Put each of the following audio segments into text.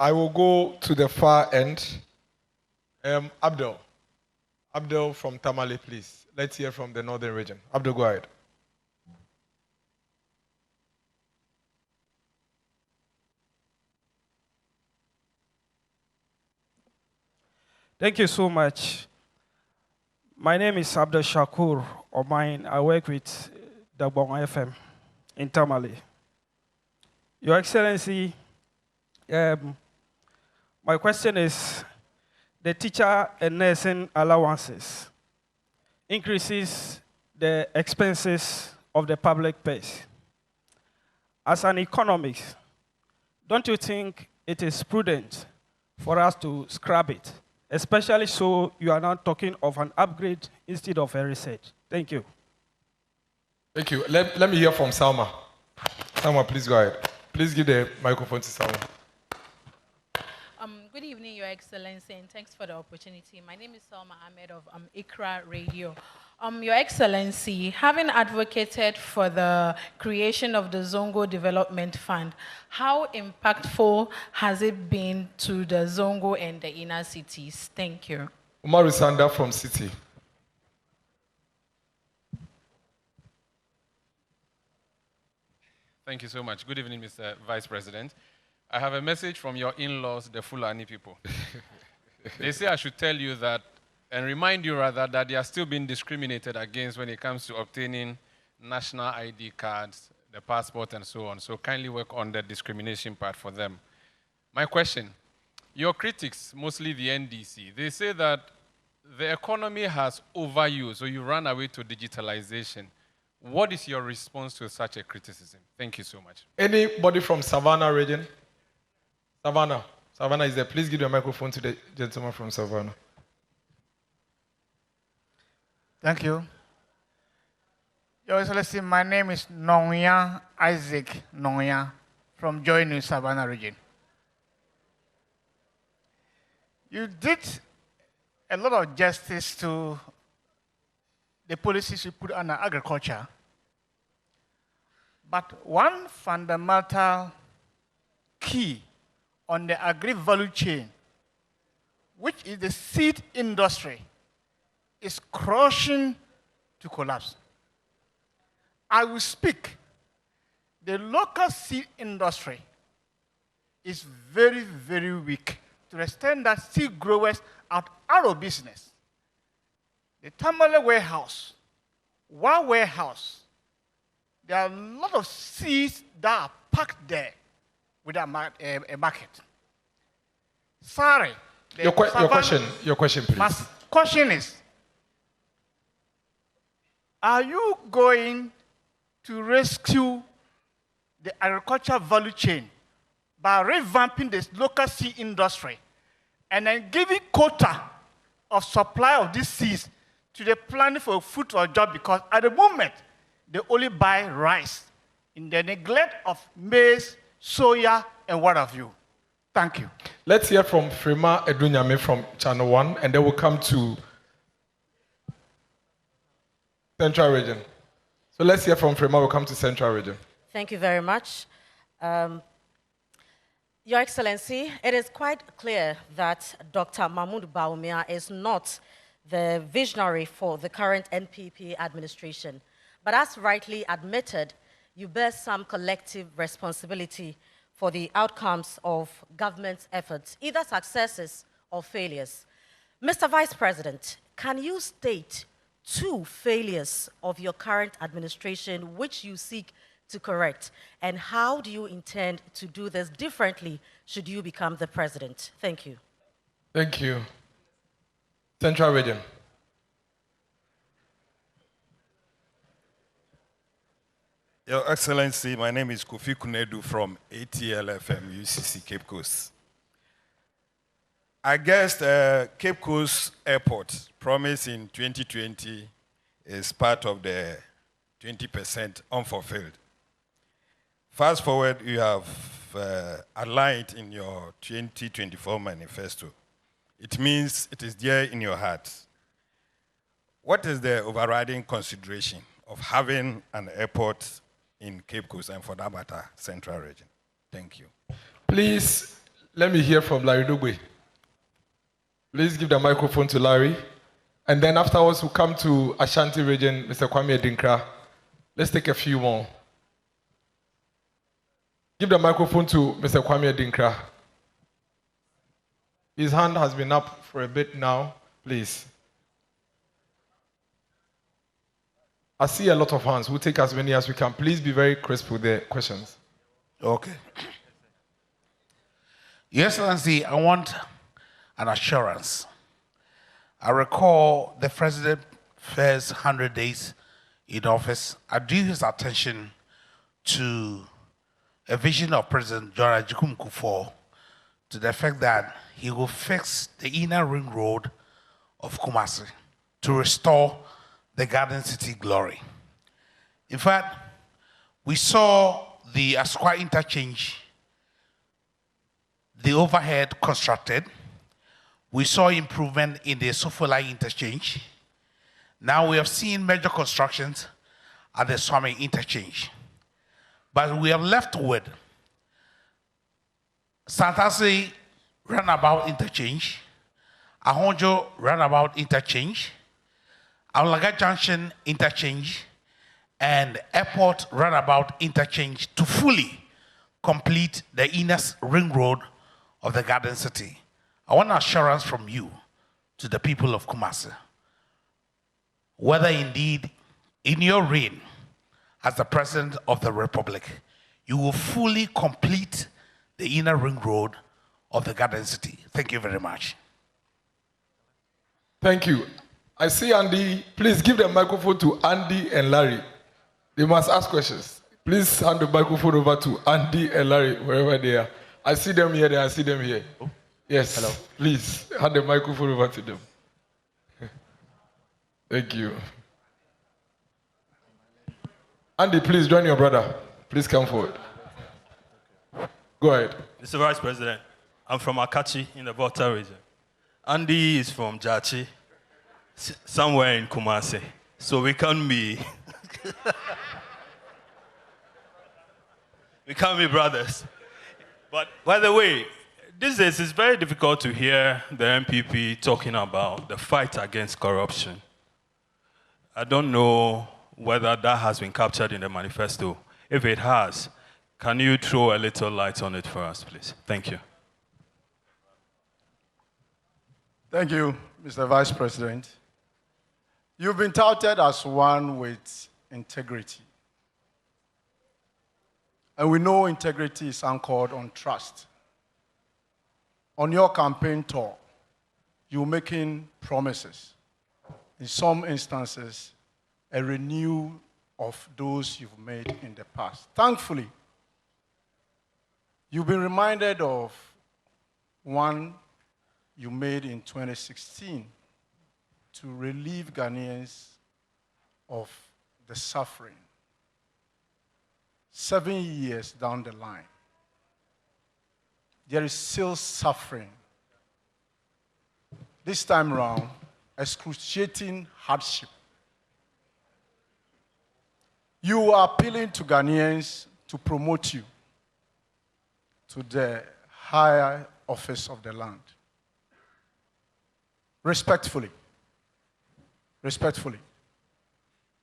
I will go to the far end. Abdul. Abdul from Tamale, please. Let's hear from the northern region. Abdul, go ahead. Thank you so much. My name is Abdul Shakur Omain. I work with the Bawumia FM in Tamale. Your Excellency, my question is, the teacher and nursing allowances increases the expenses of the public purse. As an economist, don't you think it is prudent for us to scrap it? Especially so you are now talking of an upgrade instead of a research. Thank you. Thank you. Let me hear from Salma. Salma, please go ahead. Please give the microphone to Salma. Good evening, Your Excellency, and thanks for the opportunity. My name is Salma Ahmed of ICRA Radio. Your Excellency, having advocated for the creation of the Zongo Development Fund, how impactful has it been to the Zongo and the inner cities? Thank you. Umaru Sanda from City. Thank you so much. Good evening, Mr. Vice President. I have a message from your in-laws, the Fulani people. They say I should tell you that, and remind you rather, that they are still being discriminated against when it comes to obtaining national ID cards, the passport, and so on. So kindly work on the discrimination part for them. My question, your critics, mostly the NDC, they say that the economy has overused, so you run away to digitalization. What is your response to such a criticism? Thank you so much. Anybody from Savannah region? Savannah. Savannah is there. Please give the microphone to the gentleman from Savannah. Thank you. Your Excellency, my name is Nongya Isaac Nongya from Joy New Savannah region. You did a lot of justice to the policies you put under agriculture. But one fundamental key on the agri-value chain, which is the seed industry, is crushing to collapse. I will speak. The local seed industry is very, very weak to the extent that seed growers are out of business. The Tamale warehouse, one warehouse, there are a lot of seeds that are packed there with a market. Sorry. Your question, please. My question is, are you going to rescue the agricultural value chain by revamping the local seed industry and then giving quota of supply of these seeds to the planning for a food or job? Because at the moment, they only buy rice in the neglect of maize, soya, and what have you. Thank you. Let's hear from Frema Edunyame from Channel 1, and then we'll come to Central Region. So let's hear from Frema, we'll come to Central Region. Thank you very much. Your Excellency, it is quite clear that Dr. Mahmoud Bawumia is not the visionary for the current NPP administration. But as rightly admitted, you bear some collective responsibility for the outcomes of government's efforts, either successes or failures. Mr. Vice President, can you state 2 failures of your current administration which you seek to correct? And how do you intend to do this differently should you become the president? Thank you. Thank you. Central Region. Your Excellency, my name is Kofi Kunedu from ATLFM UCC Cape Coast. I guess Cape Coast Airport promise in 2020 is part of the 20% unfulfilled. Fast forward, you have aligned in your 2024 manifesto. It means it is there in your heart. What is the overriding consideration of having an airport in Cape Coast and for that matter, Central Region? Thank you. Please, let me hear from Larry Dugbe. Please give the microphone to Larry. And then afterwards, we'll come to Ashanti region, Mr. Kwame Adinkra. Let's take a few more. Give the microphone to Mr. Kwame Adinkra. His hand has been up for a bit now, please. I see a lot of hands. We'll take as many as we can. Please be very crisp with the questions. Okay. Your Excellency, I want an assurance. I recall the President's first 100 days in office. I drew his attention to a vision of President John Ajikun Kufuor to the fact that he will fix the inner ring road of Kumasi to restore the Garden City glory. In fact, we saw the Asqua interchange, the overhead constructed. We saw improvement in the Sofolai interchange. Now we have seen major constructions at the Swami interchange. But we have left with Santasi roundabout interchange, Ahonjo roundabout interchange, Aulaga Junction interchange, and airport roundabout interchange to fully complete the inner ring road of the Garden City. I want assurance from you to the people of Kumasi, whether indeed in your reign as the President of the Republic, you will fully complete the inner ring road of the Garden City. Thank you very much. Thank you. I see Andy. Please give the microphone to Andy and Larry. They must ask questions. Please hand the microphone over to Andy and Larry, wherever they are. I see them here, I see them here. Oh. Yes. Hello. Please hand the microphone over to them. Thank you. Andy, please join your brother. Please come forward. Go ahead. Mr. Vice President, I'm from Akachi in the Volta region. Andy is from Jachi, somewhere in Kumasi. So we can't be we can't be brothers. But by the way, these days it's very difficult to hear the MPP talking about the fight against corruption. I don't know whether that has been captured in the manifesto. If it has, can you throw a little light on it for us, please? Thank you. Thank you, Mr. Vice President. You've been touted as one with integrity. And we know integrity is anchored on trust. On your campaign tour, you're making promises. In some instances, a renewal of those you've made in the past. Thankfully, you've been reminded of one you made in 2016 to relieve Ghanaians of the suffering. 7 years down the line, there is still suffering. This time around, excruciating hardship. You are appealing to Ghanaians to promote you to the higher office of the land. Respectfully,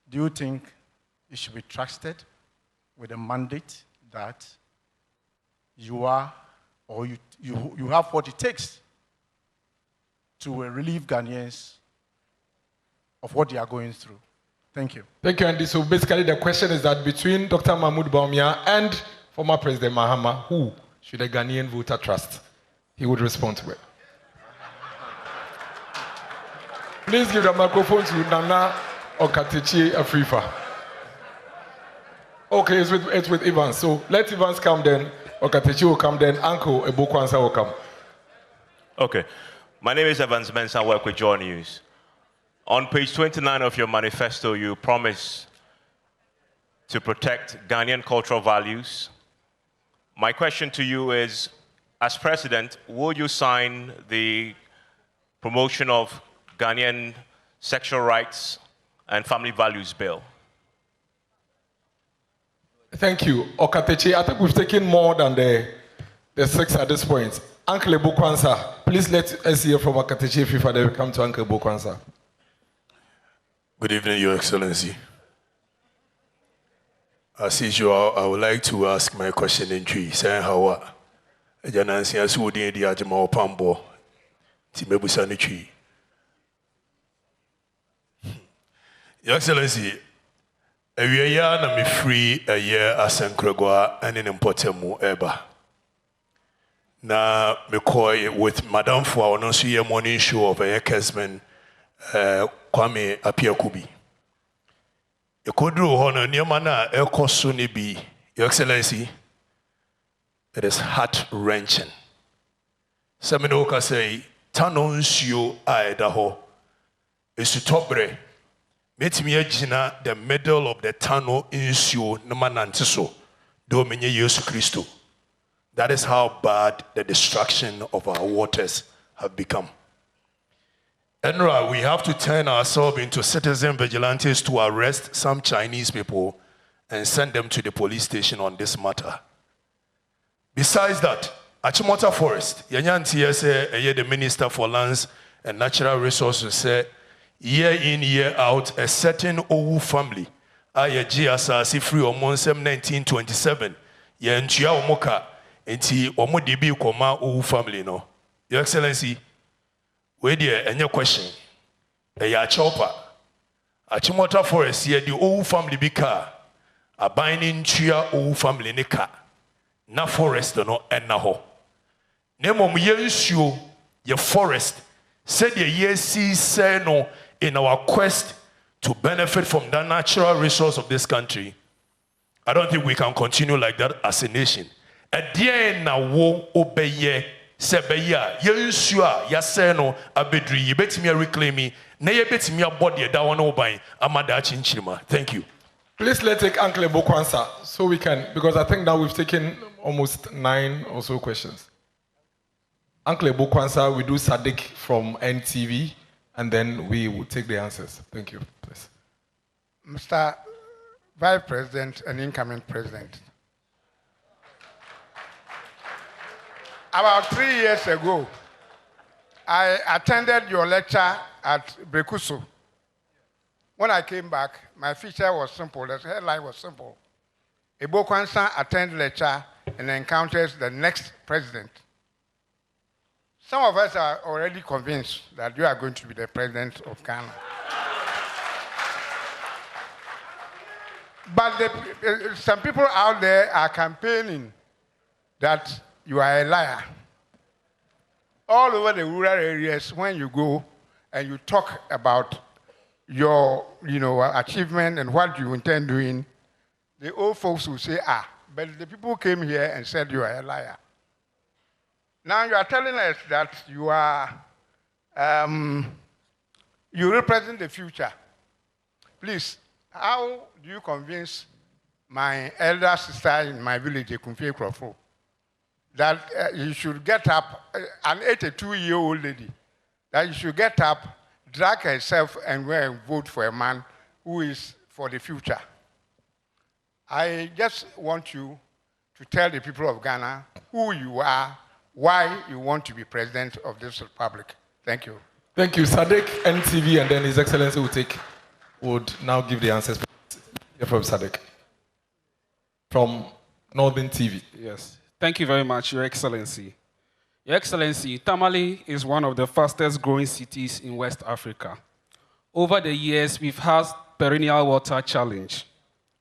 do you think you should be trusted with a mandate that you are, or you have what it takes to relieve Ghanaians of what they are going through? Thank you. Thank you, Andy. So basically the question is that between Dr. Mahmoud Bawumia and former President Mahama, who should a Ghanaian voter trust? He would respond to it. Please give the microphone to Nana Okatechi Afrifa. Okay, it's with Evans. So let Evans come then. Okatechi will come then. Uncle Ebokwansa will come. Okay. My name is Evans Mensah. I work with Joy News. On page 29 of your manifesto, you promise to protect Ghanaian cultural values. My question to you is, as president, will you sign the promotion of Ghanaian sexual rights and family values bill? Thank you. Okatechi, I think we've taken more than the 6 at this point. Uncle Ebokwansa. Please let us hear from Akateche Fifa, then we come to Uncle Ebokwansa. Good evening, Your Excellency. As usual, I would like to ask my question in Tree. Saying how Janansi as would the Ajama Pambo, Timebusan Tree. Your Excellency, a year na me free a year as Sankregua and in Impotemu Eba. Na me koi with Madame Fwa on see a morning show of a Kesman Kwame Apiakubi. You could do honor near mana Ekosunibi, Your Excellency. It is heart wrenching. Seminoka say, Tanons you Idaho. Is to tobre. Met me Gina the middle of the tunnel in Sio Namanantiso, Domine Yesu Christo. That is how bad the destruction of our waters have become. Enra, we have to turn ourselves into citizen vigilantes to arrest some Chinese people and send them to the police station on this matter. Besides that, Achimota Forest, Yanyan TSA, the Minister for Lands and Natural Resources, said, year in, year out, a certain Owu family, Asasi free on 1927, Yanchia Omoka, and T. Omodibi Koma Owu family, no. Your Excellency, wait there, and your question. A chopper. Achimota Forest, here the Owu family bika, a binding chia Owu family nika, na forest no and na ho. Nemo Yensu, your forest, said the yes, say no in our quest to benefit from the natural resource of this country. I don't think we can continue like that as a nation. At the end, now wo obeye. Sebeya, Yusua, Yaseno, Abedri, you bet me a reclaiming, nay, bet me a body that one obey, Amada Chinchima. Thank you. Please let's take Uncle Ebokwansa so we can, because I think now we've taken almost 9 or so questions. Uncle Ebokwansa, we do Sadiq from NTV, and then we will take the answers. Thank you. Please. Mr. Vice President and incoming President. About 3 years ago, I attended your lecture at Brekuso. When I came back, my feature was simple. The headline was simple. Ebokwansa attends lecture and encounters the next president. Some of us are already convinced that you are going to be the president of Ghana. But some people out there are campaigning that you are a liar. All over the rural areas, when you go and you talk about your achievement and what you intend doing, the old folks will say, but the people came here and said you are a liar. Now you are telling us that you are, you represent the future. Please, how do you convince my elder sister in my village, Kumfe Krofo, that you should get up, an 82-year-old lady, that you should get up, drag herself and go and vote for a man who is for the future? I just want you to tell the people of Ghana who you are, why you want to be president of this republic. Thank you. Thank you. Sadiq, NTV, and then His Excellency would now give the answers. From Sadiq. From Northern TV. Yes. Thank you very much, Your Excellency. Your Excellency, Tamale is one of the fastest growing cities in West Africa. Over the years, we've had perennial water challenge.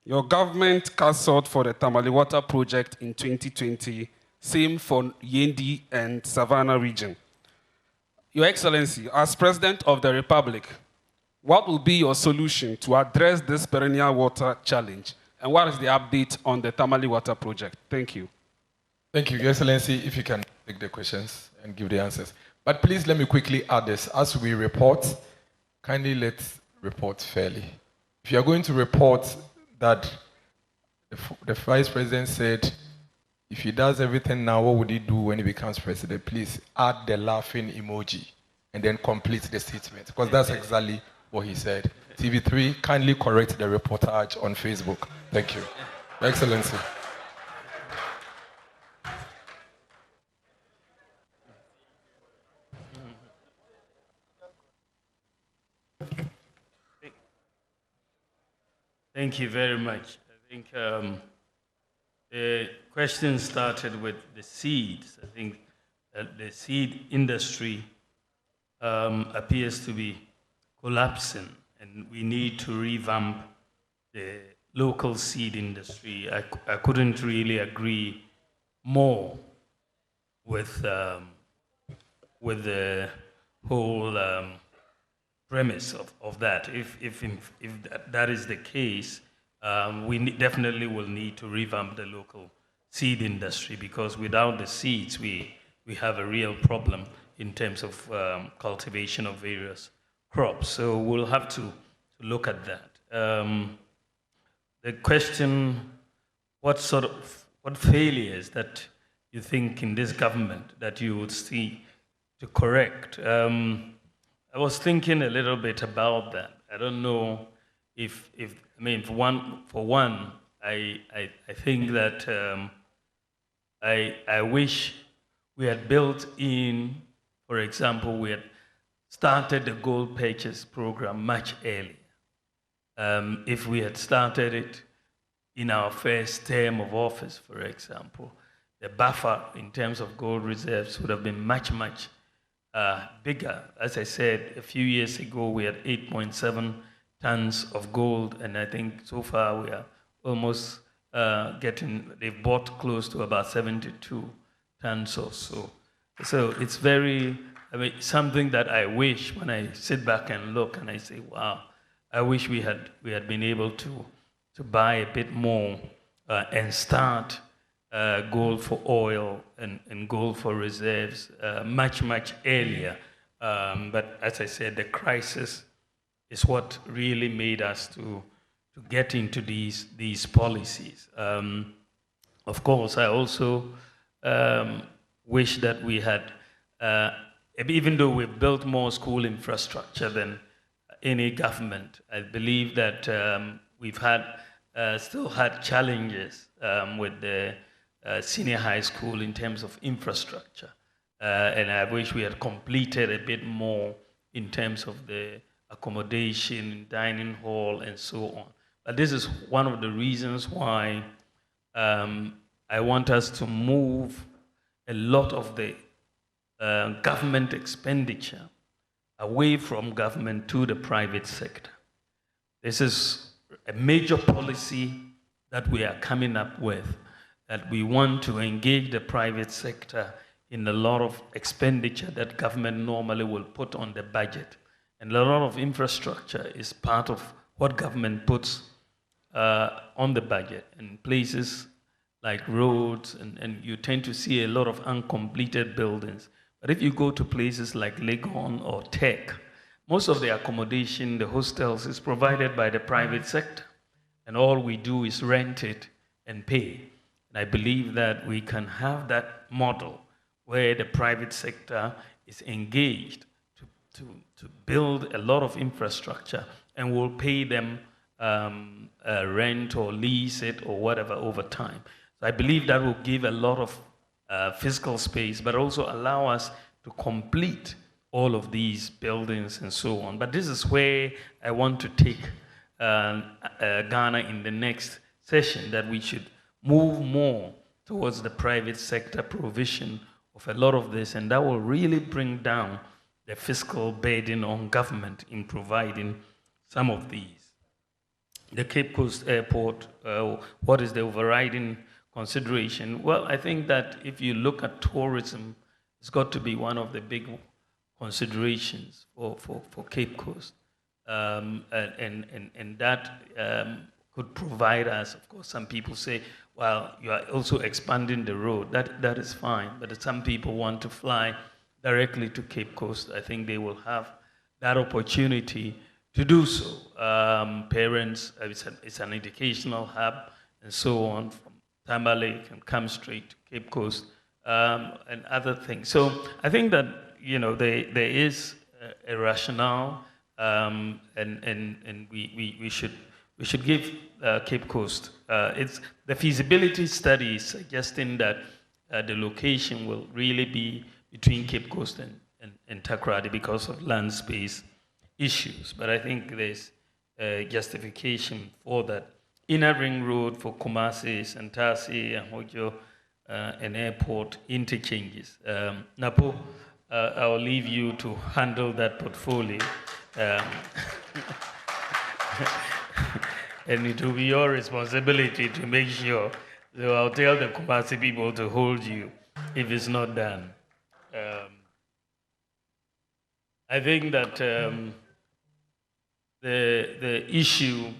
Your government cancelled for the Tamale Water Project in 2020, same for Yendi and Savannah region. Your Excellency, as President of the Republic, what will be your solution to address this perennial water challenge? And what is the update on the Tamale Water Project? Thank you. Thank you, Your Excellency. If you can take the questions and give the answers. But please let me quickly add this. As we report, kindly let's report fairly. If you are going to report that the Vice President said, if he does everything now, what would he do when he becomes president? Please add the laughing emoji and then complete the statement, because that's exactly what he said. TV3, kindly correct the reportage on Facebook. Thank you. Your Excellency. Thank you very much. I think the question started with the seeds. I think the seed industry appears to be collapsing, and we need to revamp the local seed industry. I couldn't really agree more with the whole premise of that. If that is the case, we definitely will need to revamp the local seed industry, because without the seeds, we have a real problem in terms of cultivation of various crops. So we'll have to look at that. The question, what failures that you think in this government that you would see to correct? I was thinking a little bit about that. I don't know if I mean, for one, I think that I wish we had built in, for example, we had started the gold purchase program much earlier. If we had started it in our first term of office, for example, the buffer in terms of gold reserves would have been much, much bigger. As I said, a few years ago, we had 8.7 tons of gold, and I think so far we are almost they've bought close to about 72 tons or so. So it's something that I wish, when I sit back and look and I say, wow, I wish we had been able to buy a bit more and start gold for oil and gold for reserves much, much earlier. But as I said, the crisis is what really made us to get into these policies. Of course, I also wish that we had, even though we've built more school infrastructure than any government, I believe that we've still had challenges with the senior high school in terms of infrastructure. And I wish we had completed a bit more in terms of the accommodation, dining hall, and so on. But this is one of the reasons why I want us to move a lot of the government expenditure away from government to the private sector. This is a major policy that we are coming up with, that we want to engage the private sector in a lot of expenditure that government normally will put on the budget. And a lot of infrastructure is part of what government puts on the budget. And places like roads, and you tend to see a lot of uncompleted buildings. But if you go to places like Legon or Tech, most of the accommodation, the hostels, is provided by the private sector. And all we do is rent it and pay. And I believe that we can have that model where the private sector is engaged to build a lot of infrastructure, and we'll pay them rent or lease it or whatever over time. So I believe that will give a lot of fiscal space, but also allow us to complete all of these buildings and so on. But this is where I want to take Ghana in the next session, that we should move more towards the private sector provision of a lot of this, and that will really bring down the fiscal burden on government in providing some of these. The Cape Coast Airport, what is the overriding consideration? Well, I think that if you look at tourism, it's got to be one of the big considerations for Cape Coast. And that could provide us, of course, some people say, well, you are also expanding the road. That is fine, but some people want to fly directly to Cape Coast. I think they will have that opportunity to do so. Parents, it's an educational hub, and so on. From Tamale can come straight to Cape Coast, and other things. So I think that there is a rationale, and we should give Cape Coast. It's the feasibility study is suggesting that the location will really be between Cape Coast and Takoradi because of land space issues. But I think there's justification for that. Inner Ring Road for Kumasi, Santasi, Ahojo, and airport interchanges. Napo, I'll leave you to handle that portfolio. And it will be your responsibility to make sure. So I'll tell the Kumasi people to hold you if it's not done. I think that the issue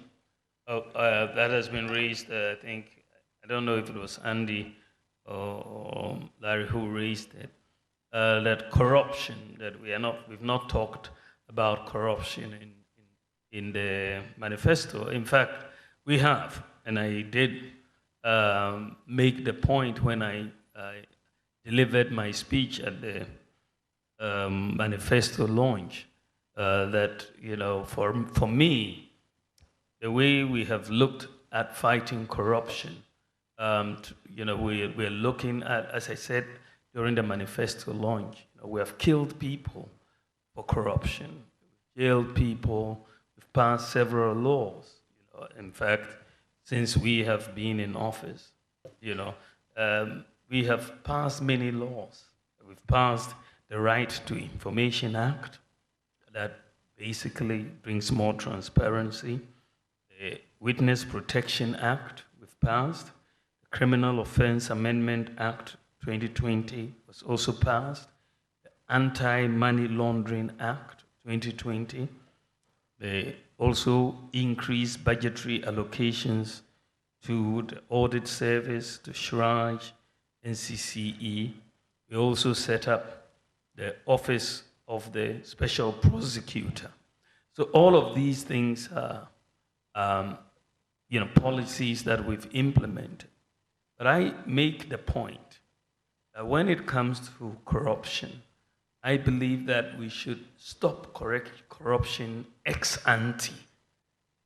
that has been raised, I don't know if it was Andy or Larry who raised it, that corruption, that we've not talked about corruption in the manifesto. In fact, we have, and I did make the point when I delivered my speech at the manifesto launch, that, for me, the way we have looked at fighting corruption, we're looking at, as I said during the manifesto launch, we have killed people for corruption, jailed people, we've passed several laws. In fact, since we have been in office, we have passed many laws. We've passed the Right to Information Act that basically brings more transparency. The Witness Protection Act we've passed. The Criminal Offense Amendment Act 2020 was also passed. The Anti-Money Laundering Act 2020. They also increased budgetary allocations to the Audit Service, to SHRAJ, NCCE. We also set up the Office of the Special Prosecutor. So all of these things are policies that we've implemented. But I make the point that when it comes to corruption, I believe that we should stop corruption ex ante.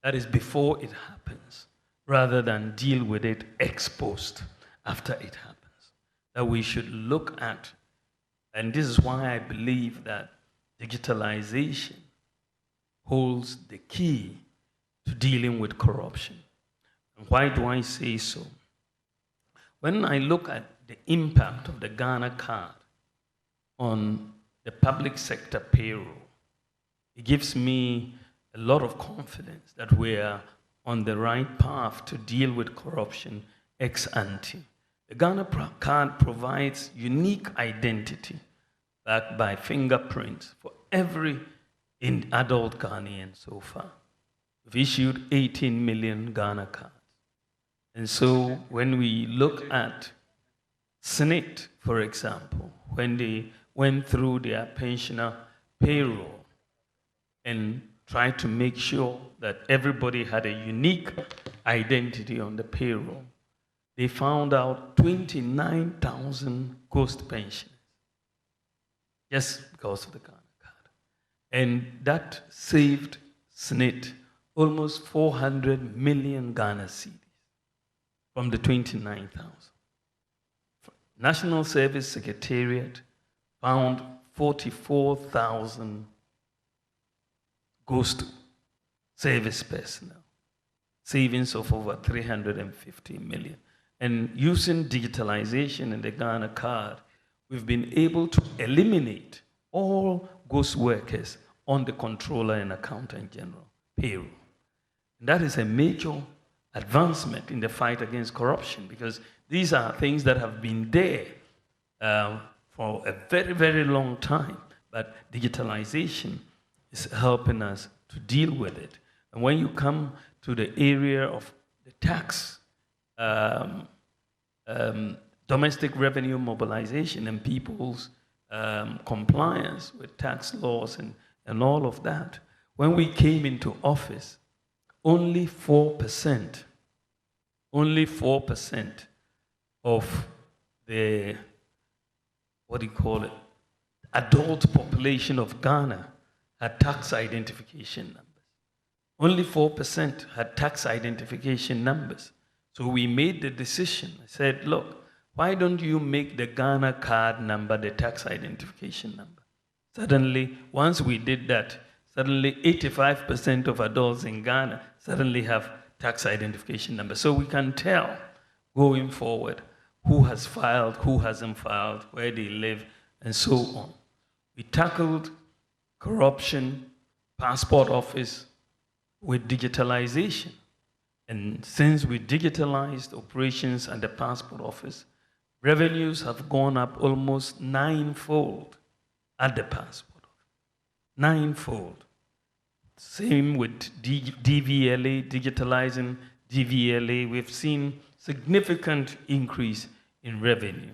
That is before it happens, rather than deal with it ex post after it happens. That we should look at, and this is why I believe that digitalization holds the key to dealing with corruption. And why do I say so? When I look at the impact of the Ghana card on the public sector payroll, it gives me a lot of confidence that we are on the right path to deal with corruption ex ante. The Ghana card provides unique identity backed by fingerprints for every adult Ghanaian so far. We've issued 18 million Ghana cards. And so when we look at SNIT, for example, when they went through their pensioner payroll and tried to make sure that everybody had a unique identity on the payroll, they found out 29,000 ghost pensioners just because of the Ghana card. And that saved SNIT almost 400 million Ghana cedis from the 29,000. National Service Secretariat found 44,000 ghost service personnel, savings of over 350 million. And using digitalization in the Ghana card, we've been able to eliminate all ghost workers on the Controller and Accountant General payroll. And that is a major advancement in the fight against corruption, because these are things that have been there for a very, very long time, but digitalization is helping us to deal with it. And when you come to the area of the tax, domestic revenue mobilization and people's compliance with tax laws and all of that, when we came into office, only 4% of the, adult population of Ghana had tax identification numbers. Only 4% had tax identification numbers. So we made the decision. I said, look, why don't you make the Ghana card number the tax identification number? Suddenly, once we did that, suddenly 85% of adults in Ghana suddenly have tax identification numbers. So we can tell going forward who has filed, who hasn't filed, where they live, and so on. We tackled corruption, passport office with digitalization. And since we digitalized operations at the passport office, revenues have gone up almost ninefold at the passport office. Ninefold. Same with DVLA, digitalizing DVLA. We've seen significant increase in revenue.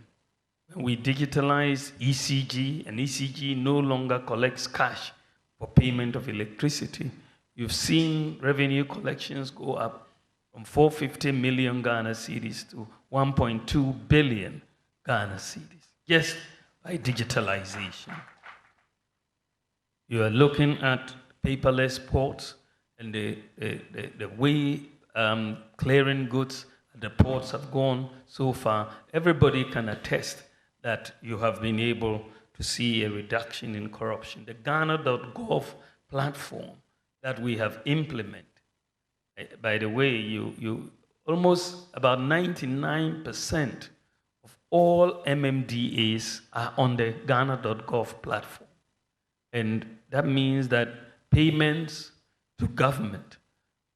When we digitalize ECG, and ECG no longer collects cash for payment of electricity, you've seen revenue collections go up from 450 million Ghana cedis to 1.2 billion Ghana cedis, just by digitalization. You are looking at paperless ports and the way clearing goods at the ports have gone so far. Everybody can attest that you have been able to see a reduction in corruption. The Ghana.gov platform that we have implemented, by the way, you almost about 99% of all MMDAs are on the Ghana.gov platform. And that means that payments to government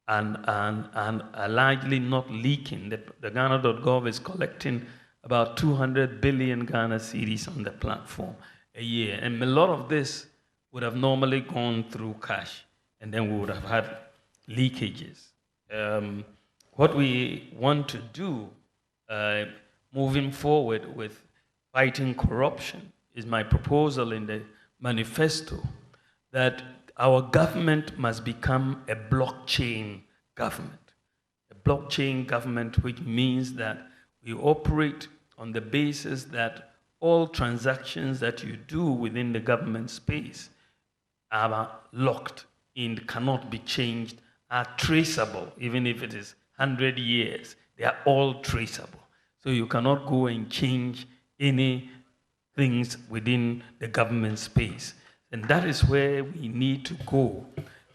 and are largely not leaking. The Ghana.gov is collecting about 200 billion Ghana cedis on the platform a year. And a lot of this would have normally gone through cash, and then we would have had leakages. What we want to do moving forward with fighting corruption is my proposal in the manifesto that our government must become a blockchain government. A blockchain government, which means that we operate on the basis that all transactions that you do within the government space are locked in, cannot be changed, are traceable, even if it is 100 years, they are all traceable. So you cannot go and change any things within the government space. And that is where we need to go.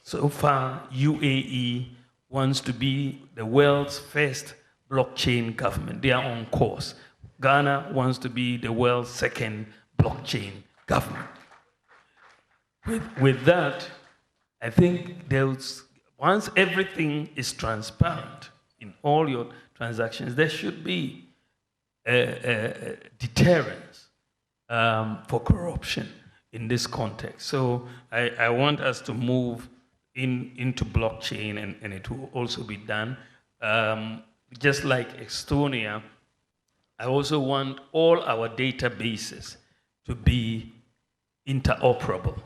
So far, UAE wants to be the world's first blockchain government. They are on course. Ghana wants to be the world's second blockchain government. With that, I think once everything is transparent in all your transactions, there should be a deterrence for corruption in this context. So I want us to move into blockchain, and it will also be done. Just like Estonia, I also want all our databases to be interoperable.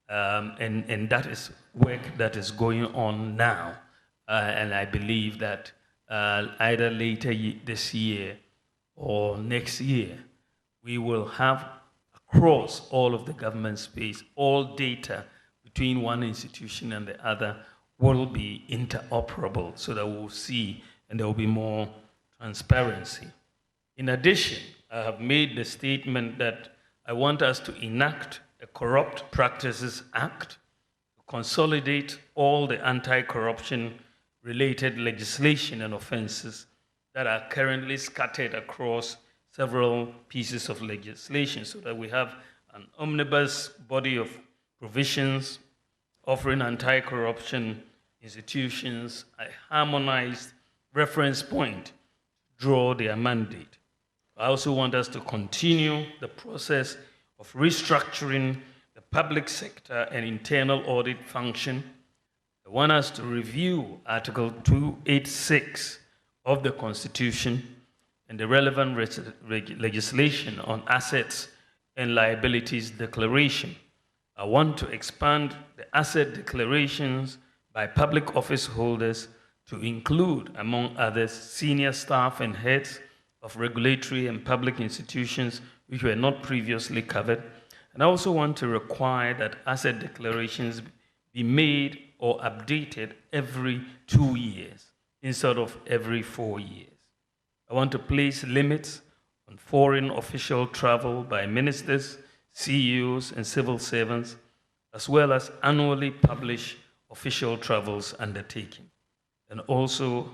And that is work that is going on now. And I believe that either later this year or next year, we will have across all of the government space, all data between one institution and the other will be interoperable so that we'll see and there will be more transparency. In addition, I have made the statement that I want us to enact a Corrupt Practices Act to consolidate all the anti-corruption related legislation and offenses that are currently scattered across several pieces of legislation so that we have an omnibus body of provisions offering anti-corruption institutions a harmonized reference point to draw their mandate. I also want us to continue the process of restructuring the public sector and internal audit function. I want us to review Article 286 of the Constitution and the relevant legislation on assets and liabilities declaration. I want to expand the asset declarations by public office holders to include, among others, senior staff and heads of regulatory and public institutions which were not previously covered. And I also want to require that asset declarations be made or updated every 2 years instead of every 4 years. I want to place limits on foreign official travel by ministers, CEOs, and civil servants, as well as annually publish official travels undertaking, and also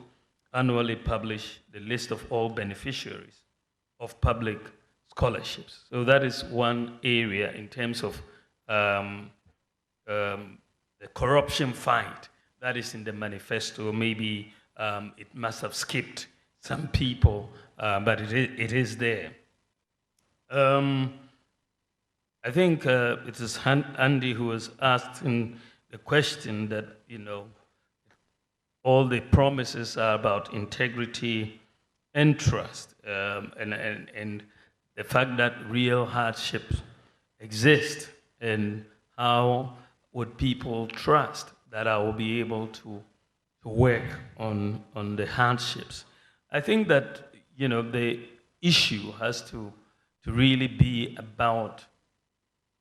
annually publish the list of all beneficiaries of public scholarships. So that is one area in terms of the corruption fight that is in the manifesto. Maybe it must have skipped some people, but it is there. I think it is Andy who was asking the question that, all the promises are about integrity and trust, and the fact that real hardships exist, and how would people trust that I will be able to work on the hardships. I think that, the issue has to really be about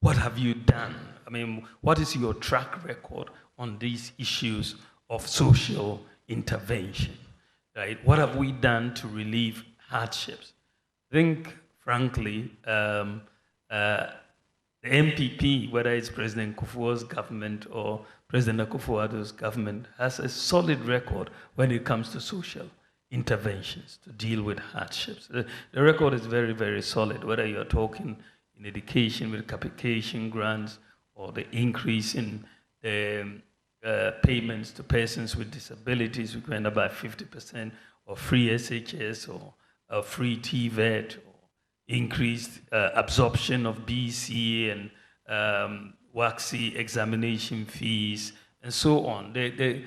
what have you done? I mean, what is your track record on these issues of social intervention, right? What have we done to relieve hardships? I think, frankly, the MPP, whether it's President Kufuor's government or President Akufo-Addo's government, has a solid record when it comes to social interventions to deal with hardships. The record is very, very solid, whether you're talking in education with capitation grants, or the increase in payments to persons with disabilities, which went up by 50%, or free SHS, or free TVET, or increased absorption of BC and WACC examination fees, and so on. The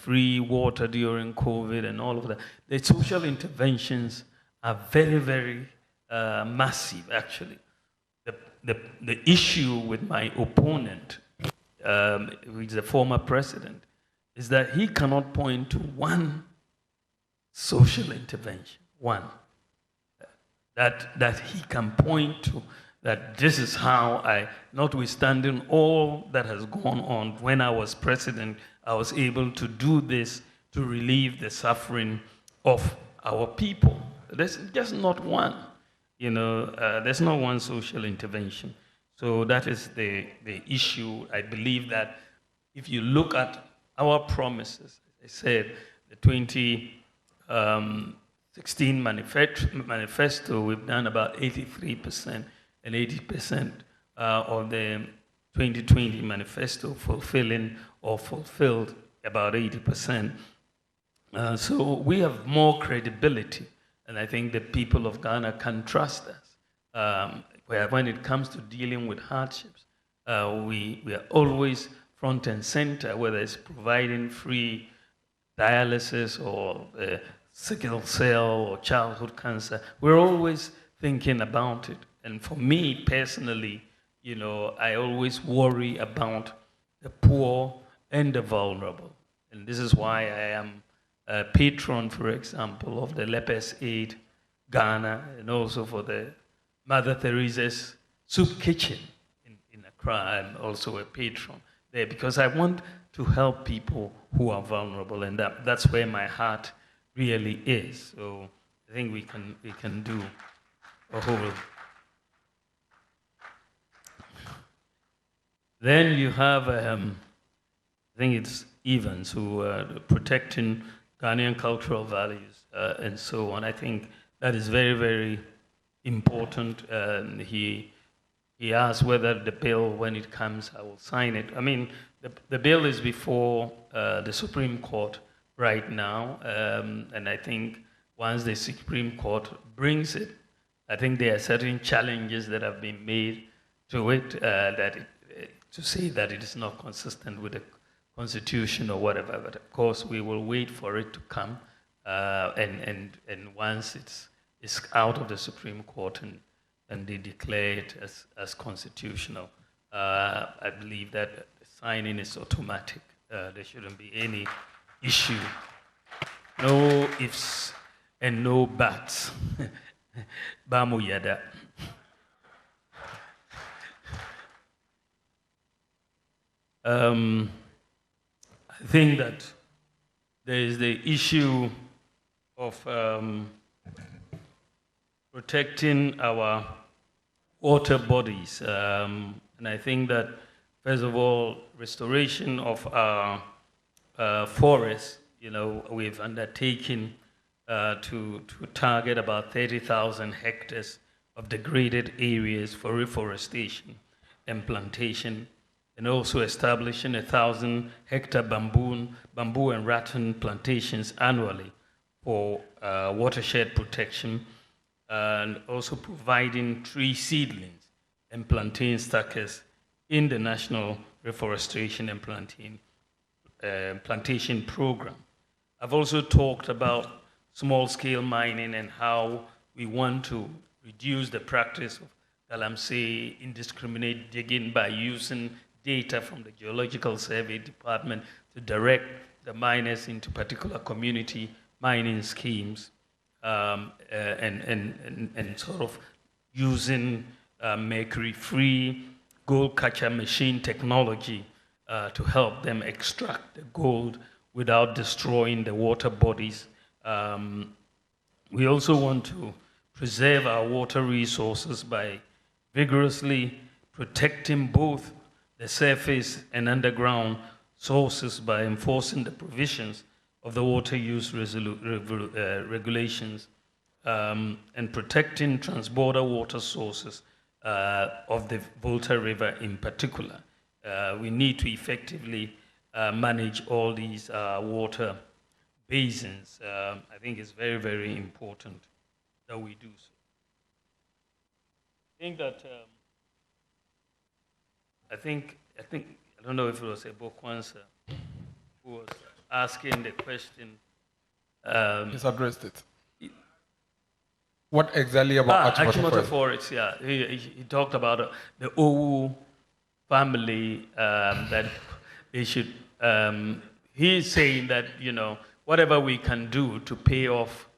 free water during COVID and all of that. The social interventions are very, very massive, actually. The issue with my opponent, who is a former president, is that he cannot point to one social intervention, one, that he can point to, that this is how notwithstanding all that has gone on, when I was president, I was able to do this to relieve the suffering of our people. There's just not one. There's not one social intervention. So that is the issue. I believe that if you look at our promises, as I said, the 2016 manifesto, we've done about 83%, and 80% of the 2020 manifesto fulfilling or fulfilled about 80%. So we have more credibility. And I think the people of Ghana can trust us. When it comes to dealing with hardships, we are always front and center, whether it's providing free dialysis or sickle cell or childhood cancer. We're always thinking about it. And for me personally, I always worry about the poor and the vulnerable. And this is why I am a patron, for example, of the Lepers Aid Ghana, and also for the Mother Teresa's Soup Kitchen in Accra. I'm also a patron there because I want to help people who are vulnerable, and that's where my heart really is. So I think we can do a whole. Then you have, I think it's Evans, who protecting Ghanaian cultural values and so on. I think that is very, very important. He asked whether the bill, when it comes, I will sign it. I mean, the bill is before the Supreme Court right now, and I think once the Supreme Court brings it, I think there are certain challenges that have been made to it to say that it is not consistent with the Constitution or whatever. But of course, we will wait for it to come, and once it's out of the Supreme Court and they declare it as constitutional, I believe that signing is automatic. There shouldn't be any issue. No ifs and no buts. Bawumia. I think that there is the issue of protecting our water bodies. And I think that, first of all, restoration of our forests, we've undertaken to target about 30,000 hectares of degraded areas for reforestation and plantation, and also establishing 1,000-hectare bamboo and rattan plantations annually for watershed protection, and also providing tree seedlings and plantain stackers in the National Reforestation and Plantation Program. I've also talked about small-scale mining and how we want to reduce the practice of galamsey, indiscriminate digging by using data from the Geological Survey Department to direct the miners into particular community mining schemes, and sort of using mercury-free gold catcher machine technology to help them extract the gold without destroying the water bodies. We also want to preserve our water resources by vigorously protecting both the surface and underground sources by enforcing the provisions of the water use regulations, and protecting transborder water sources of the Volta River in particular. We need to effectively manage all these water basins. I think it's very, very important that we do so. I think that I don't know if it was a Bokwansa who was asking the question. He's addressed it. What exactly about Achimota Forest? Yeah, he talked about the Owu family, that they should. He's saying that whatever we can do to pay off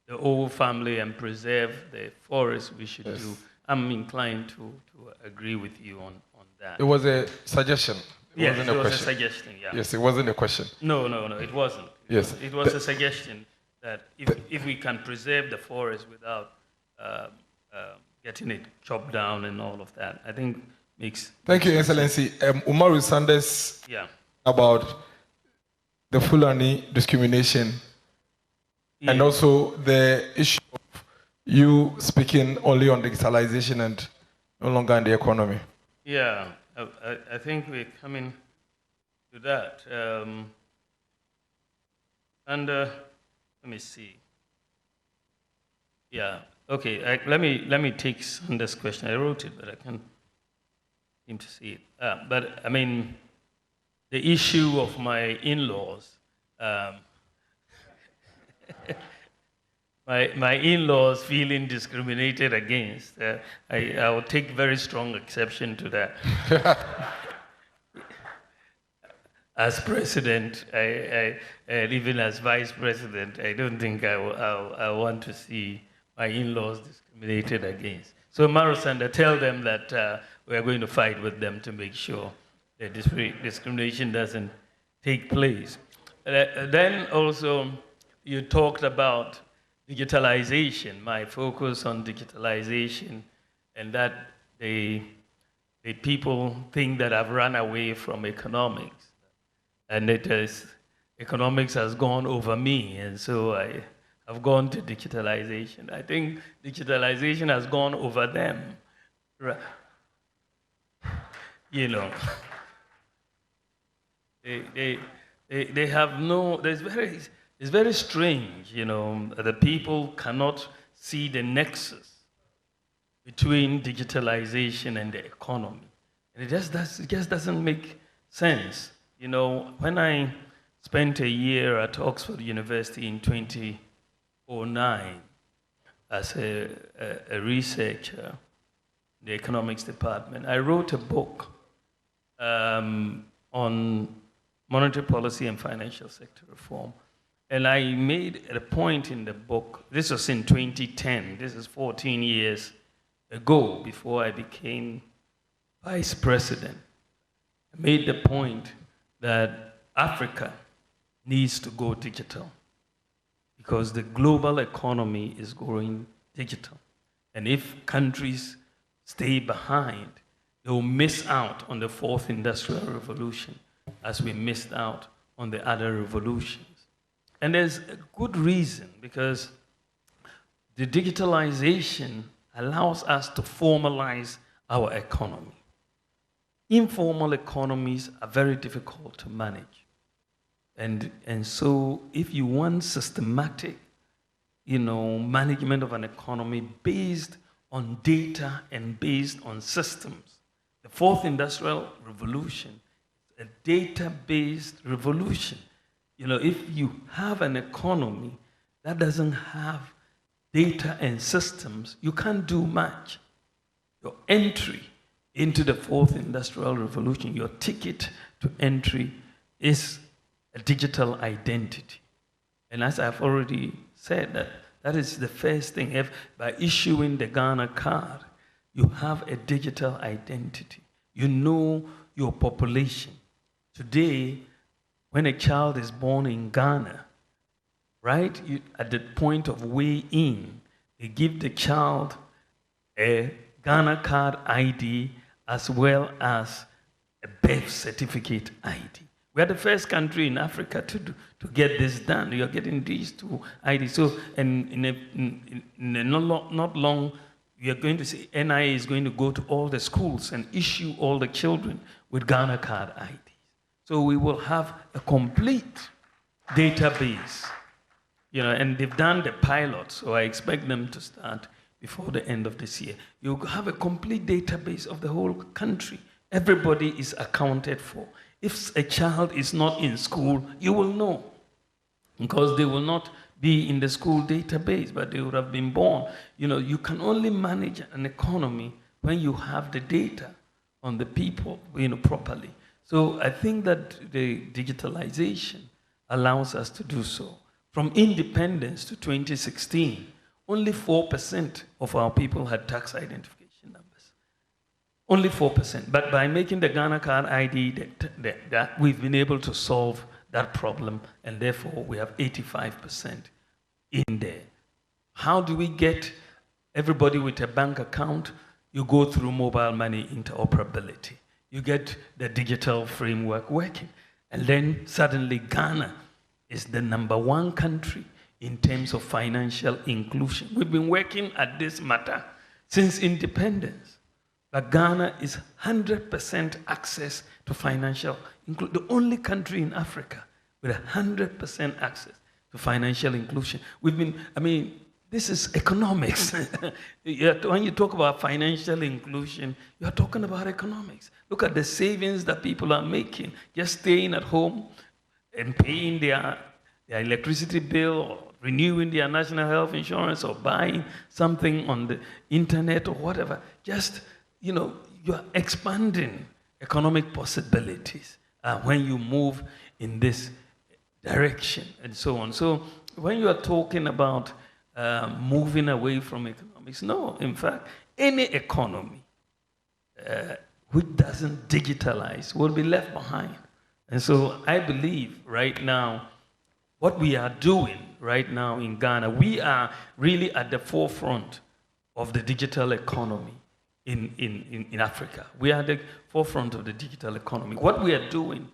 the Owu family and preserve the forest, we should do. I'm inclined to agree with you on that. It was a suggestion. Yes, it was a suggestion, yeah. Yes, it wasn't a question. No, it wasn't. Yes. It was a suggestion that if we can preserve the forest without getting it chopped down and all of that, I think makes... Thank you, Excellency. Umaru Sanders, about the Fulani discrimination, and also the issue of you speaking only on digitalization and no longer in the economy. Yeah, I think we're coming to that. Let me see. Yeah, okay. Let me take Sanders' question. I wrote it, but I can't seem to see it. But I mean, the issue of my in-laws. My in-laws feeling discriminated against. I will take very strong exception to that. As president, and even as vice president, I don't think I want to see my in-laws discriminated against. So Marusanda, tell them that we are going to fight with them to make sure that discrimination doesn't take place. Then also, you talked about digitalization, my focus on digitalization, and that the people think that I've run away from economics, and economics has gone over me, and so I've gone to digitalization. I think digitalization has gone over them. They have no, it's very strange, the people cannot see the nexus between digitalization and the economy. And it just doesn't make sense. When I spent a year at Oxford University in 2009 as a researcher in the economics department, I wrote a book on monetary policy and financial sector reform. And I made a point in the book, this was in 2010, this is 14 years ago, before I became vice president. I made the point that Africa needs to go digital because the global economy is going digital. And if countries stay behind, they will miss out on the fourth industrial revolution as we missed out on the other revolutions. And there's a good reason, because the digitalization allows us to formalize our economy. Informal economies are very difficult to manage. And so if you want systematic, management of an economy based on data and based on systems, the fourth industrial revolution, a data-based revolution. If you have an economy that doesn't have data and systems, you can't do much. Your entry into the fourth industrial revolution, your ticket to entry is a digital identity. And as I've already said, that is the first thing. By issuing the Ghana card, you have a digital identity. You know your population. Today, when a child is born in Ghana, right, at the point of weigh-in, they give the child a Ghana card ID as well as a birth certificate ID. We are the first country in Africa to get this done. You are getting these two IDs. So, and in not long, we are going to see NIA is going to go to all the schools and issue all the children with Ghana card IDs. So we will have a complete database, and they've done the pilot, so I expect them to start before the end of this year. You have a complete database of the whole country. Everybody is accounted for. If a child is not in school, you will know, because they will not be in the school database, but they would have been born. You can only manage an economy when you have the data on the people, properly. So I think that the digitalization allows us to do so. From independence to 2016, only 4% of our people had tax identification numbers. Only 4%. But by making the Ghana card ID, that we've been able to solve that problem, and therefore we have 85% in there. How do we get everybody with a bank account? You go through mobile money interoperability. You get the digital framework working. And then suddenly Ghana is the #1 country in terms of financial inclusion. We've been working at this matter since independence. But Ghana is 100% access to financial inclusion. The only country in Africa with 100% access to financial inclusion. This is economics. When you talk about financial inclusion, you're talking about economics. Look at the savings that people are making, just staying at home and paying their electricity bill, or renewing their national health insurance, or buying something on the internet or whatever. Just, you're expanding economic possibilities when you move in this direction and so on. So when you are talking about moving away from economics, no, in fact, any economy which doesn't digitalize will be left behind. And so I believe right now, what we are doing right now in Ghana, we are really at the forefront of the digital economy in Africa. We are at the forefront of the digital economy. What we are doing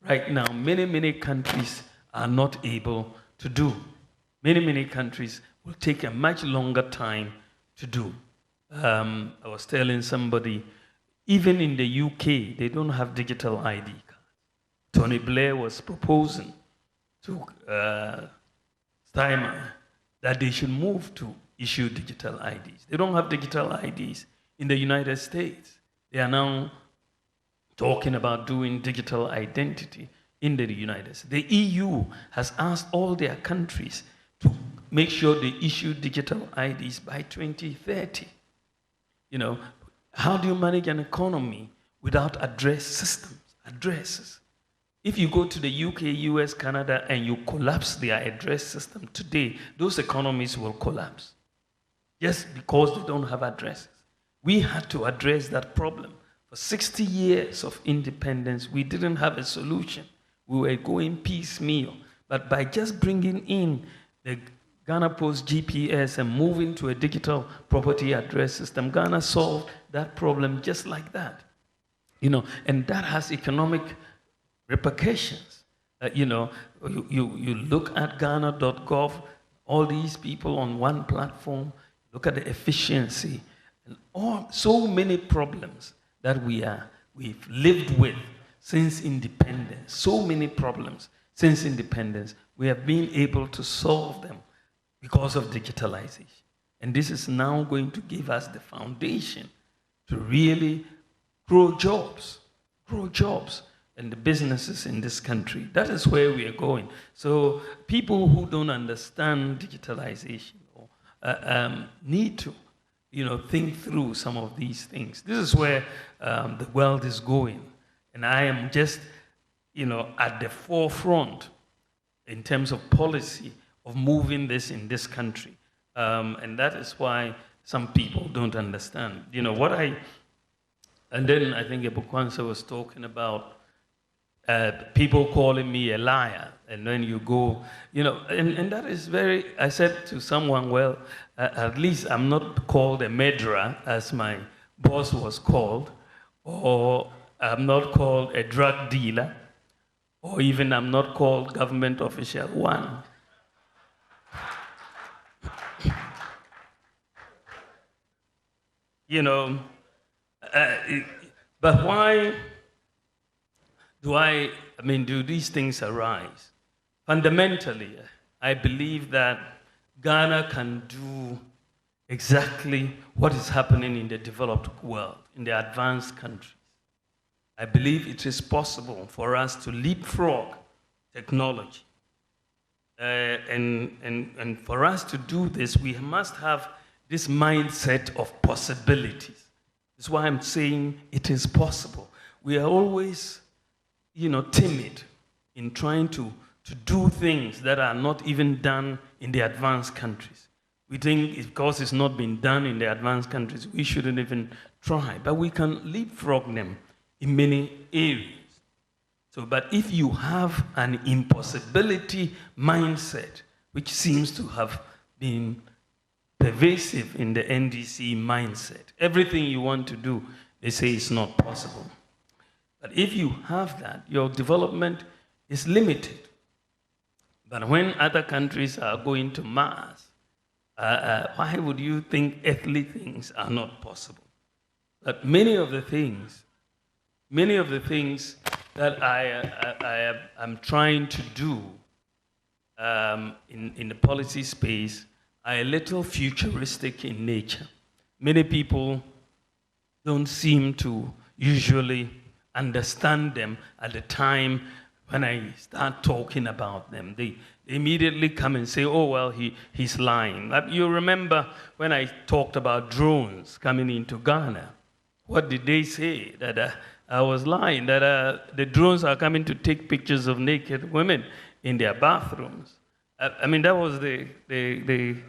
right now, many countries are not able to do. Many countries will take a much longer time to do. I was telling somebody, even in the UK, they don't have digital ID cards. Tony Blair was proposing to Steinmeier that they should move to issue digital IDs. They don't have digital IDs in the United States. They are now talking about doing digital identity in the United States. The EU has asked all their countries to make sure they issue digital IDs by 2030. How do you manage an economy without address systems, addresses? If you go to the UK, US, Canada, and you collapse their address system today, those economies will collapse just because they don't have addresses. We had to address that problem. For 60 years of independence, we didn't have a solution. We were going piecemeal. But by just bringing in the Ghana Post GPS and moving to a digital property address system, Ghana solved that problem just like that. And that has economic repercussions. You look at Ghana.gov, all these people on one platform, look at the efficiency, and so many problems that we've lived with since independence, so many problems since independence, we have been able to solve them because of digitalization. And this is now going to give us the foundation to really grow jobs and the businesses in this country. That is where we are going. So people who don't understand digitalization need to think through some of these things. This is where the world is going. And I am just at the forefront in terms of policy of moving this in this country. And that is why some people don't understand. And then I think Ebukwansa was talking about people calling me a liar. And then you go, and that is I said to someone, well, at least I'm not called a murderer as my boss was called, or I'm not called a drug dealer, or even I'm not called government official one. But why do these things arise? Fundamentally, I believe that Ghana can do exactly what is happening in the developed world, in the advanced countries. I believe it is possible for us to leapfrog technology. And for us to do this, we must have this mindset of possibilities. That's why I'm saying it is possible. We are always, timid in trying to do things that are not even done in the advanced countries. We think because it's not been done in the advanced countries, we shouldn't even try. But we can leapfrog them in many areas. But if you have an impossibility mindset, which seems to have been pervasive in the NDC mindset, everything you want to do, they say it's not possible. But if you have that, your development is limited. But when other countries are going to Mars, why would you think earthly things are not possible? But many of the things that I am trying to do in the policy space are a little futuristic in nature. Many people don't seem to usually understand them at the time when I start talking about them. They immediately come and say, oh, well, he's lying. You remember when I talked about drones coming into Ghana? What did they say? That I was lying, that the drones are coming to take pictures of naked women in their bathrooms. That was the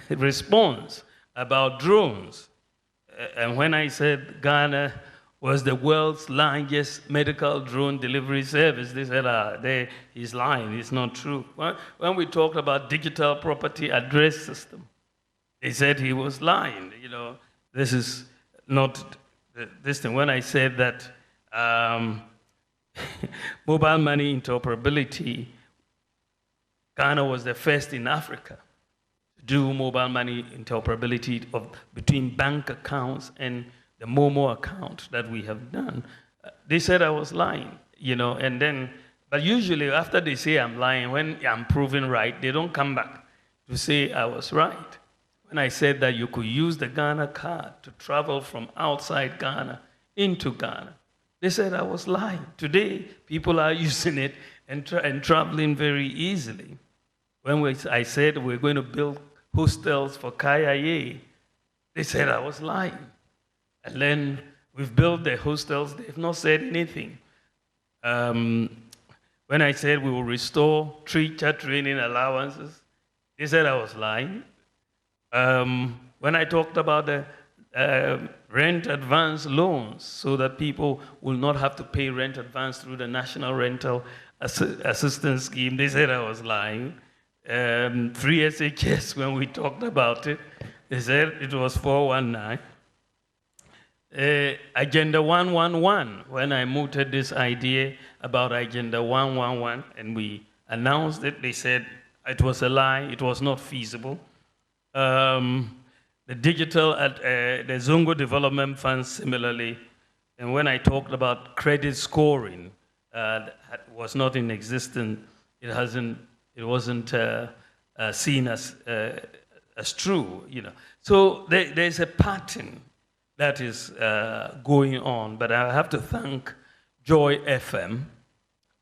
response about drones. And when I said Ghana was the world's largest medical drone delivery service, they said, he's lying, it's not true. When we talked about digital property address system, they said he was lying. This is not this thing. When I said that mobile money interoperability, Ghana was the first in Africa to do mobile money interoperability between bank accounts and the Momo account that we have done. They said I was lying, but usually after they say I'm lying, when I'm proven right, they don't come back to say I was right. When I said that you could use the Ghana card to travel from outside Ghana into Ghana, they said I was lying. Today, people are using it and traveling very easily. When I said we're going to build hostels for Kayaye, they said I was lying. And then we've built the hostels, they've not said anything. When I said we will restore teacher training allowances, they said I was lying. When I talked about the rent advance loans so that people will not have to pay rent advance through the National Rental Assistance Scheme, they said I was lying. free SHS, when we talked about it, they said it was 419. Agenda 111, when I mooted this idea about Agenda 111 and we announced it, they said it was a lie, it was not feasible. The Zongo Development Fund similarly, and when I talked about credit scoring, was not in existence. It wasn't seen as true, you know. So there's a pattern that is going on, but I have to thank Joy FM.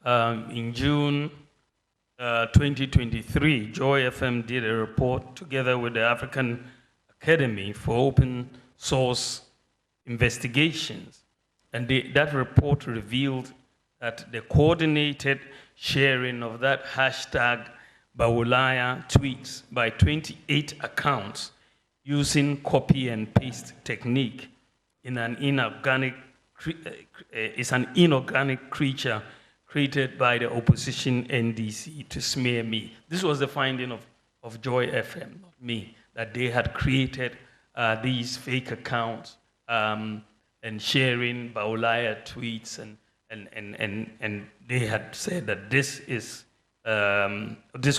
In June 2023, Joy FM did a report together with the African Academy for Open Source Investigations. And that report revealed that the coordinated sharing of that hashtag Bawumia tweets by 28 accounts using copy and paste technique is an inorganic creature created by the opposition NDC to smear me. This was the finding of Joy FM, not me, that they had created these fake accounts and sharing Bawumia tweets, and they had said that this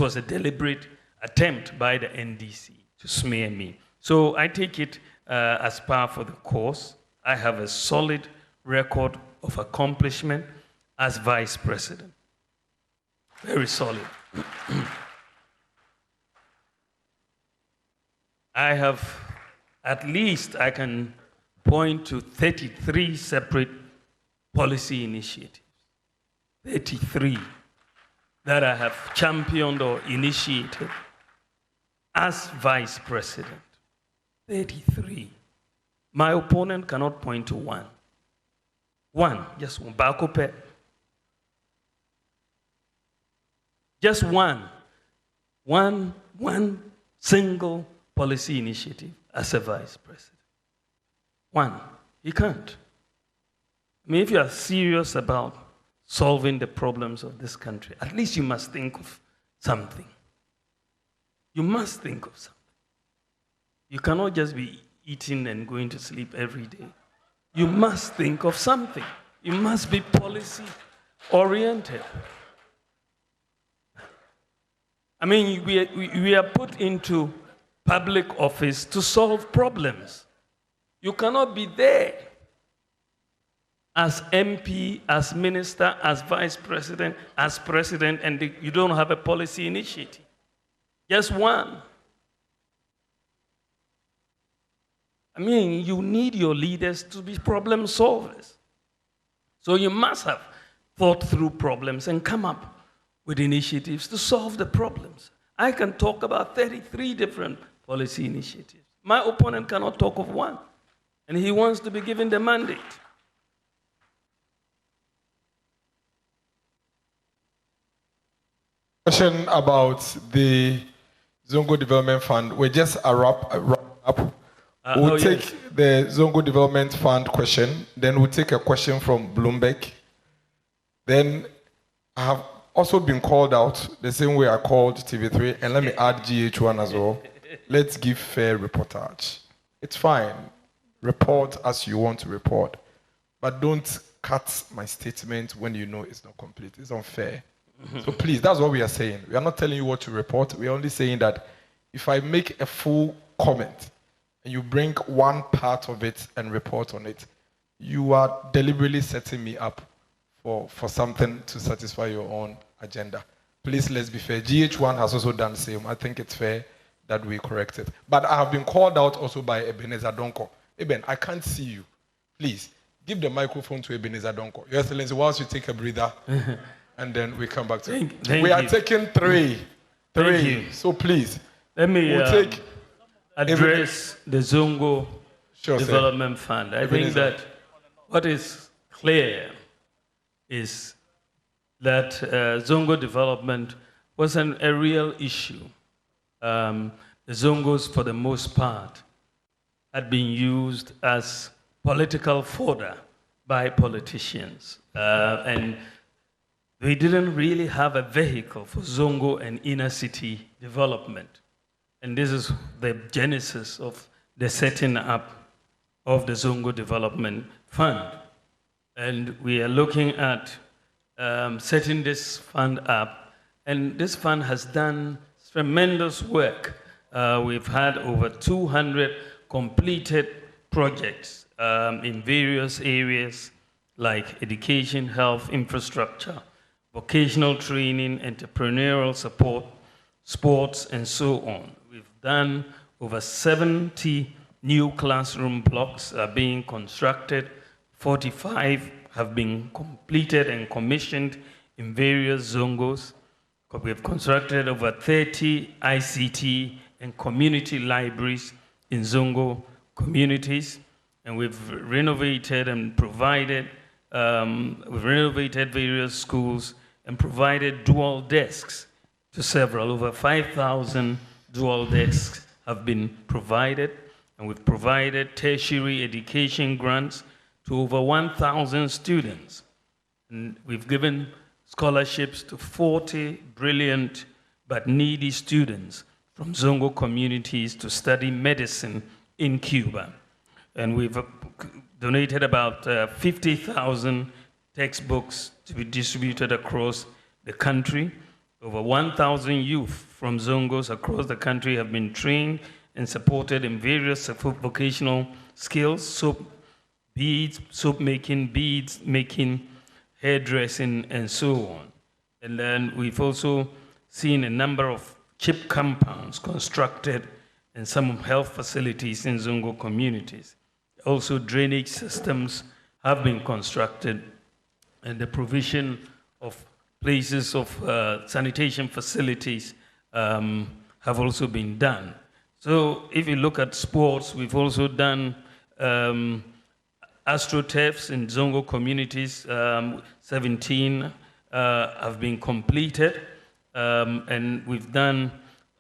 was a deliberate attempt by the NDC to smear me. So I take it as par for the course. I have a solid record of accomplishment as vice president. Very solid. I have, at least I can point to 33 separate policy initiatives. 33 that I have championed or initiated as vice president. 33. My opponent cannot point to one. One, just one. Bakope. Just one. One single policy initiative as a vice president. One. He can't. I mean, if you are serious about solving the problems of this country, at least you must think of something. You must think of something. You cannot just be eating and going to sleep every day. You must think of something. You must be policy oriented. I mean, we are put into public office to solve problems. You cannot be there as MP, as minister, as vice president, as president, and you don't have a policy initiative. Just one. I mean, you need your leaders to be problem solvers. So you must have thought through problems and come up with initiatives to solve the problems. I can talk about 33 different policy initiatives. My opponent cannot talk of one, and he wants to be given the mandate. Question about the Zongo Development Fund. We just wrap up. We'll take the Zongo Development Fund question, then we'll take a question from Bloomberg. Then I have also been called out the same way I called TV3, and let me add GH1 as well. Let's give fair reportage. It's fine. Report as you want to report, but don't cut my statement when you know it's not complete. It's unfair. So please, that's what we are saying. We are not telling you what to report. We are only saying that if I make a full comment and you bring one part of it and report on it, you are deliberately setting me up for something to satisfy your own agenda. Please, let's be fair. GH1 has also done the same. I think it's fair that we correct it. But I have been called out also by Ebenezer Donko. Eben, I can't see you. Please, give the microphone to Ebenezer Donko. Your Excellency, whilst you take a breather, and then we come back to it. We are taking three. So please, let me address the Zongo Development Fund. I think that what is clear is that Zongo development wasn't a real issue. The Zongos, for the most part, had been used as political fodder by politicians. And we didn't really have a vehicle for Zongo and inner city development. And this is the genesis of the setting up of the Zongo Development Fund. And we are looking at setting this fund up. And this fund has done tremendous work. We've had over 200 completed projects in various areas like education, health, infrastructure, vocational training, entrepreneurial support, sports, and so on. We've done over 70 new classroom blocks are being constructed. 45 have been completed and commissioned in various Zongos. We've constructed over 30 ICT and community libraries in Zongo communities. And we've renovated and provided, we've renovated various schools and provided dual desks to several. Over 5,000 dual desks have been provided, and we've provided tertiary education grants to over 1,000 students. And we've given scholarships to 40 brilliant but needy students from Zongo communities to study medicine in Cuba. And we've donated about 50,000 textbooks to be distributed across the country. Over 1,000 youth from Zongos across the country have been trained and supported in various vocational skills, soap making, beads making, hairdressing, and so on. And then we've also seen a number of chip compounds constructed and some health facilities in Zongo communities. Also, drainage systems have been constructed, and the provision of places of sanitation facilities have also been done. So if you look at sports, we've also done astroturfs in Zongo communities. 17 have been completed, and we've done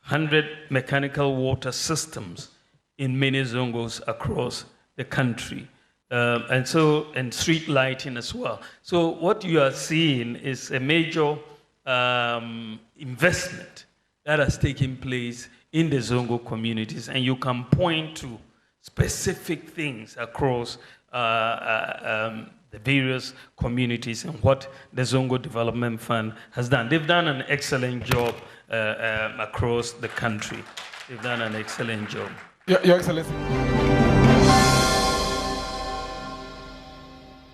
100 mechanical water systems in many Zongos across the country. And street lighting as well. So what you are seeing is a major investment that has taken place in the Zongo communities, and you can point to specific things across the various communities and what the Zongo Development Fund has done. They've done an excellent job across the country. They've done an excellent job. Your Excellency.